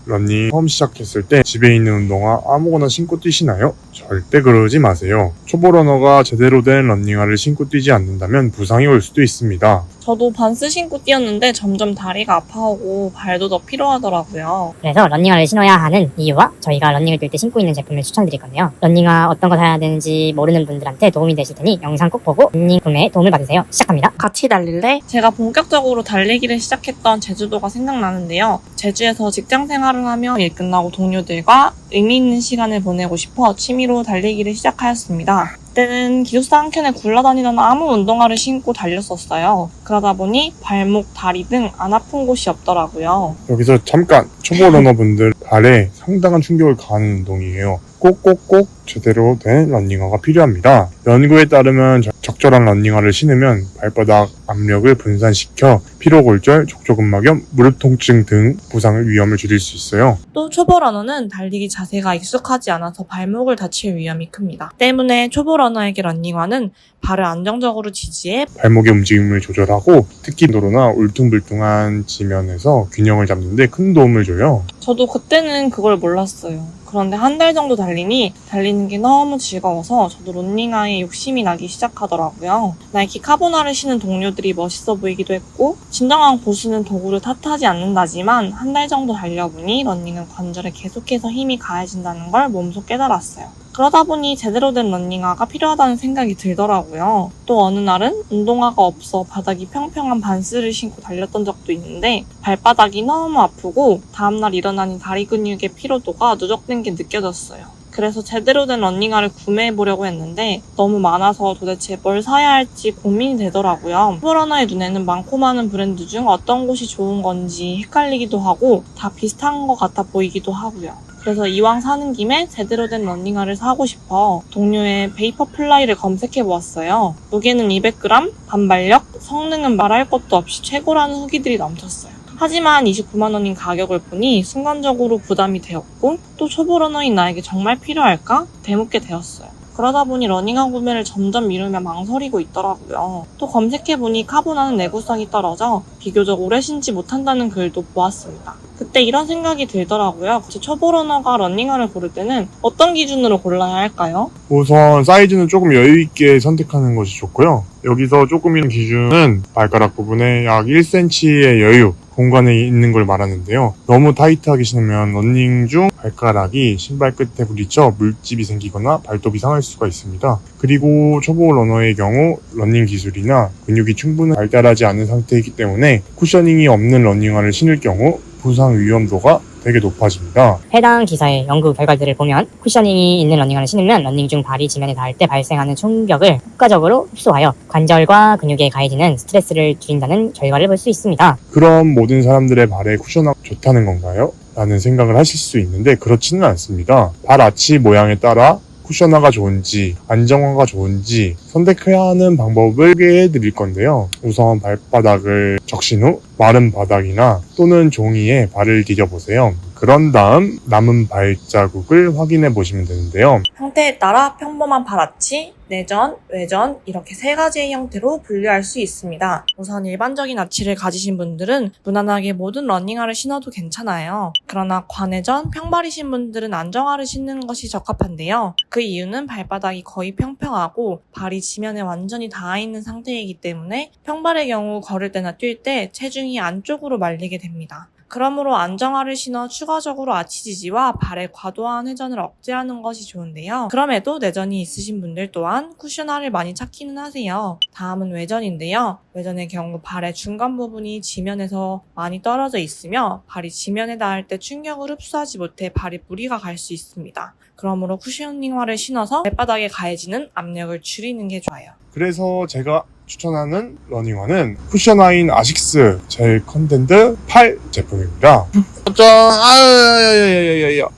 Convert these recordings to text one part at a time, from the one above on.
러닝 처음 시작했을 때 집에 있는 운동화 아무거나 신고 뛰시나요? 절대 그러지 마세요. 초보 러너가 제대로 된 러닝화를 신고 뛰지 않는다면 부상이 올 수도 있습니다. 저도 반스 신고 뛰었는데 점점 다리가 아파오고 발도 더 피로하더라고요. 그래서 러닝화를 신어야 하는 이유와 저희가 러닝을 뛸 때 신고 있는 제품을 추천드릴 건데요. 러닝화 어떤 거 사야 되는지 모르는 분들한테 도움이 되실 테니 영상 꼭 보고 러닝 구매에 도움을 받으세요. 시작합니다. 같이 달릴래? 제가 본격적으로 달리기를 시작했던 제주도가 생각나는데요. 제주에서 직장 생활을 하며 일 끝나고 동료들과 의미 있는 시간을 보내고 싶어 취미로 달리기를 시작하였습니다. 그때는 기숙사 한켠에 굴러다니던 아무 운동화를 신고 달렸었어요. 그러다 보니 발목, 다리 등 안 아픈 곳이 없더라고요. 여기서 잠깐 초보 러너분들 발에 상당한 충격을 가하는 운동이에요. 꼭꼭꼭 제대로 된 러닝화가 필요합니다. 연구에 따르면 적절한 러닝화를 신으면 발바닥 압력을 분산시켜 피로골절, 족저근막염, 무릎 통증 등 부상의 위험을 줄일 수 있어요. 또 초보 러너는 달리기 자세가 익숙하지 않아서 발목을 다칠 위험이 큽니다. 때문에 초보 러너에게 러닝화는 발을 안정적으로 지지해 발목의 움직임을 조절하고 특히 도로나 울퉁불퉁한 지면에서 균형을 잡는 데 큰 도움을 줘요. 저도 그때는 그걸 몰랐어요. 그런데 한 달 정도 달리니 달리는 게 너무 즐거워서 저도 러닝화에 욕심이 나기 시작하더라고요. 나이키 카보나를 신은 동료들이 멋있어 보이기도 했고 진정한 고수는 도구를 탓하지 않는다지만 한 달 정도 달려보니 러닝은 관절에 계속해서 힘이 가해진다는 걸 몸소 깨달았어요. 그러다 보니 제대로 된 러닝화가 필요하다는 생각이 들더라고요. 또 어느 날은 운동화가 없어 바닥이 평평한 반스를 신고 달렸던 적도 있는데 발바닥이 너무 아프고 다음날 일어나니 다리 근육의 피로도가 누적된 게 느껴졌어요. 그래서 제대로 된 러닝화를 구매해보려고 했는데 너무 많아서 도대체 뭘 사야 할지 고민이 되더라고요. 초보러너의 눈에는 많고 많은 브랜드 중 어떤 곳이 좋은 건지 헷갈리기도 하고 다 비슷한 것 같아 보이기도 하고요. 그래서 이왕 사는 김에 제대로 된 러닝화를 사고 싶어 동료의 베이퍼 플라이를 검색해보았어요. 무게는 200g, 반발력, 성능은 말할 것도 없이 최고라는 후기들이 넘쳤어요. 하지만 29만 원인 가격을 보니 순간적으로 부담이 되었고 또 초보 러너인 나에게 정말 필요할까? 되묻게 되었어요. 그러다 보니 러닝화 구매를 점점 미루며 망설이고 있더라고요. 또 검색해보니 카보나는 내구성이 떨어져 비교적 오래 신지 못한다는 글도 보았습니다. 그때 이런 생각이 들더라고요. 초보 러너가 러닝화를 고를 때는 어떤 기준으로 골라야 할까요? 우선 사이즈는 조금 여유있게 선택하는 것이 좋고요. 여기서 조금이란 기준은 발가락 부분에 약 1cm의 여유, 공간에 있는 걸 말하는데요. 너무 타이트하게 신으면 러닝 중 발가락이 신발 끝에 부딪혀 물집이 생기거나 발톱이 상할 수가 있습니다. 그리고 초보 러너의 경우 러닝 기술이나 근육이 충분히 발달하지 않은 상태이기 때문에 쿠셔닝이 없는 러닝화를 신을 경우 부상 위험도가 되게 높아집니다. 해당 기사의 연구 결과들을 보면 쿠셔닝이 있는 러닝화를 신으면 러닝 중 발이 지면에 닿을 때 발생하는 충격을 효과적으로 흡수하여 관절과 근육에 가해지는 스트레스를 줄인다는 결과를 볼 수 있습니다. 그럼 모든 사람들의 발에 쿠셔너가 좋다는 건가요? 라는 생각을 하실 수 있는데 그렇지는 않습니다. 발 아치 모양에 따라 쿠셔너가 좋은지 안정화가 좋은지 선택해야 하는 방법을 소개해 드릴 건데요. 우선 발바닥을 적신 후 마른 바닥이나 또는 종이에 발을 디뎌보세요. 그런 다음 남은 발자국을 확인해 보시면 되는데요. 형태에 따라 평범한 발아치, 내전, 외전 이렇게 세 가지의 형태로 분류할 수 있습니다. 우선 일반적인 아치를 가지신 분들은 무난하게 모든 러닝화를 신어도 괜찮아요. 그러나 과내전, 평발이신 분들은 안정화를 신는 것이 적합한데요. 그 이유는 발바닥이 거의 평평하고 발이 지면에 완전히 닿아있는 상태이기 때문에 평발의 경우 걸을 때나 뛸 때 체중이 안쪽으로 말리게 됩니다. 그러므로 안정화를 신어 추가적으로 아치 지지와 발의 과도한 회전을 억제하는 것이 좋은데요. 그럼에도 내전이 있으신 분들 또한 쿠셔너를 많이 찾기는 하세요. 다음은 외전인데요. 외전의 경우 발의 중간 부분이 지면에서 많이 떨어져 있으며 발이 지면에 닿을 때 충격을 흡수하지 못해 발에 무리가 갈 수 있습니다. 그러므로 쿠셔닝화를 신어서 발바닥에 가해지는 압력을 줄이는 게 좋아요. 그래서 제가 추천하는 러닝화는 쿠셔나인 아식스 젤 컨텐트 8 제품입니다.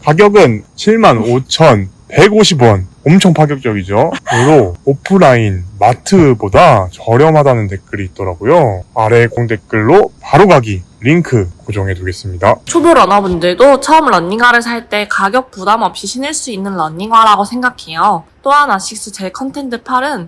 가격은 75,150원. 엄청 파격적이죠. 그리고 오프라인 마트보다 저렴하다는 댓글이 있더라고요. 아래 공 댓글로 바로 가기 링크 고정해 두겠습니다. 초보 러너분들도 처음 러닝화를 살 때 가격 부담 없이 신을 수 있는 러닝화라고 생각해요. 또한 아식스 젤 컨텐트 8은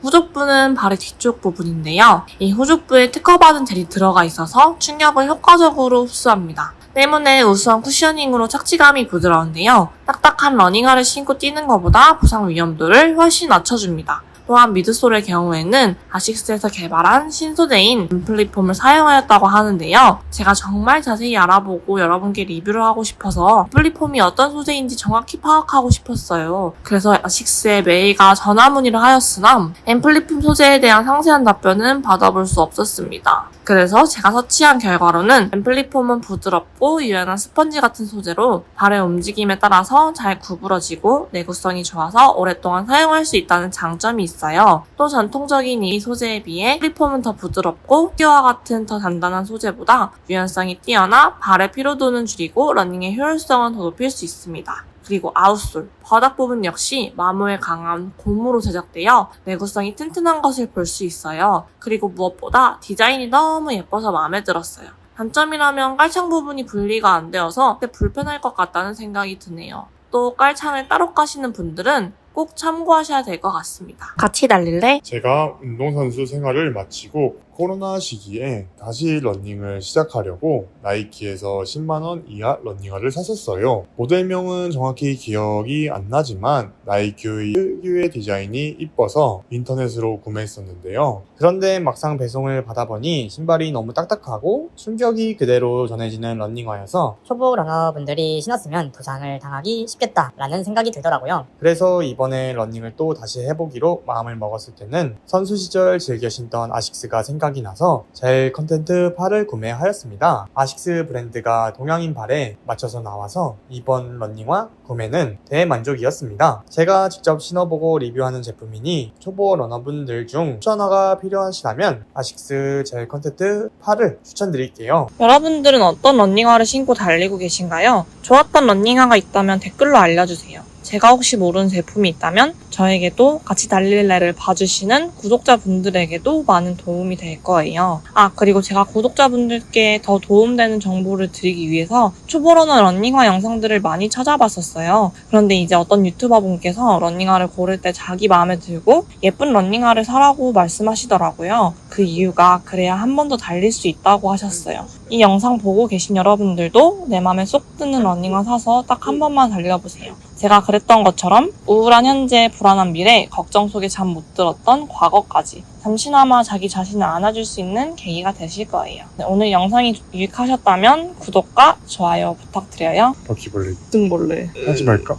후족부는 발의 뒤쪽 부분인데요. 이 후족부에 특허받은 젤이 들어가 있어서 충격을 효과적으로 흡수합니다. 때문에 우수한 쿠셔닝으로 착지감이 부드러운데요. 딱딱한 러닝화를 신고 뛰는 것보다 부상 위험도를 훨씬 낮춰줍니다. 또한 미드솔의 경우에는 아식스에서 개발한 신소재인 앰플리폼을 사용하였다고 하는데요. 제가 정말 자세히 알아보고 여러분께 리뷰를 하고 싶어서 앰플리폼이 어떤 소재인지 정확히 파악하고 싶었어요. 그래서 아식스에 메이가 전화 문의를 하였으나 앰플리폼 소재에 대한 상세한 답변은 받아볼 수 없었습니다. 그래서 제가 서치한 결과로는 앰플리폼은 부드럽고 유연한 스펀지 같은 소재로 발의 움직임에 따라서 잘 구부러지고 내구성이 좋아서 오랫동안 사용할 수 있다는 장점이 있어요. 또 전통적인 이 소재에 비해 앰플리폼은 더 부드럽고 티와 같은 더 단단한 소재보다 유연성이 뛰어나 발의 피로도는 줄이고 러닝의 효율성은 더 높일 수 있습니다. 그리고 아웃솔, 바닥 부분 역시 마모에 강한 고무로 제작되어 내구성이 튼튼한 것을 볼 수 있어요. 그리고 무엇보다 디자인이 너무 예뻐서 마음에 들었어요. 단점이라면 깔창 부분이 분리가 안 되어서 불편할 것 같다는 생각이 드네요. 또 깔창을 따로 까시는 분들은 꼭 참고하셔야 될 것 같습니다. 같이 달릴래? 제가 운동선수 생활을 마치고 코로나 시기에 다시 러닝을 시작하려고 나이키에서 10만원 이하 러닝화를 샀었어요. 모델명은 정확히 기억이 안 나지만 나이키의 특유의 디자인이 이뻐서 인터넷으로 구매했었는데요. 그런데 막상 배송을 받아보니 신발이 너무 딱딱하고 충격이 그대로 전해지는 러닝화여서 초보 러너분들이 신었으면 부상을 당하기 쉽겠다라는 생각이 들더라고요. 그래서 이번에 러닝을 또 다시 해보기로 마음을 먹었을 때는 선수 시절 즐겨 신던 아식스가 생각이 나서 젤 컨텐트 8을 구매하였습니다. 아식스 브랜드가 동양인 발에 맞춰서 나와서 이번 러닝화 구매는 대만족이었습니다. 제가 직접 신어보고 리뷰하는 제품이니 초보 러너분들 중 추천화가 필요하시다면 아식스 젤 컨텐트 8을 추천드릴게요. 여러분들은 어떤 러닝화를 신고 달리고 계신가요? 좋았던 러닝화가 있다면 댓글로 알려주세요. 제가 혹시 모르는 제품이 있다면 저에게도 같이 달릴래를 봐주시는 구독자분들에게도 많은 도움이 될 거예요. 그리고 제가 구독자분들께 더 도움되는 정보를 드리기 위해서 초보러너 러닝화 영상들을 많이 찾아봤었어요. 그런데 이제 어떤 유튜버 분께서 러닝화를 고를 때 자기 마음에 들고 예쁜 러닝화를 사라고 말씀하시더라고요. 그 이유가 그래야 한 번 더 달릴 수 있다고 하셨어요. 이 영상 보고 계신 여러분들도 내 맘에 쏙 드는 러닝화 사서 딱 한 번만 달려보세요. 제가 그랬던 것처럼 우울한 현재, 불안한 미래, 걱정 속에 잠 못 들었던 과거까지 잠시나마 자기 자신을 안아줄 수 있는 계기가 되실 거예요. 오늘 영상이 유익하셨다면 구독과 좋아요 부탁드려요. 바퀴벌레 등벌레 하지 말까?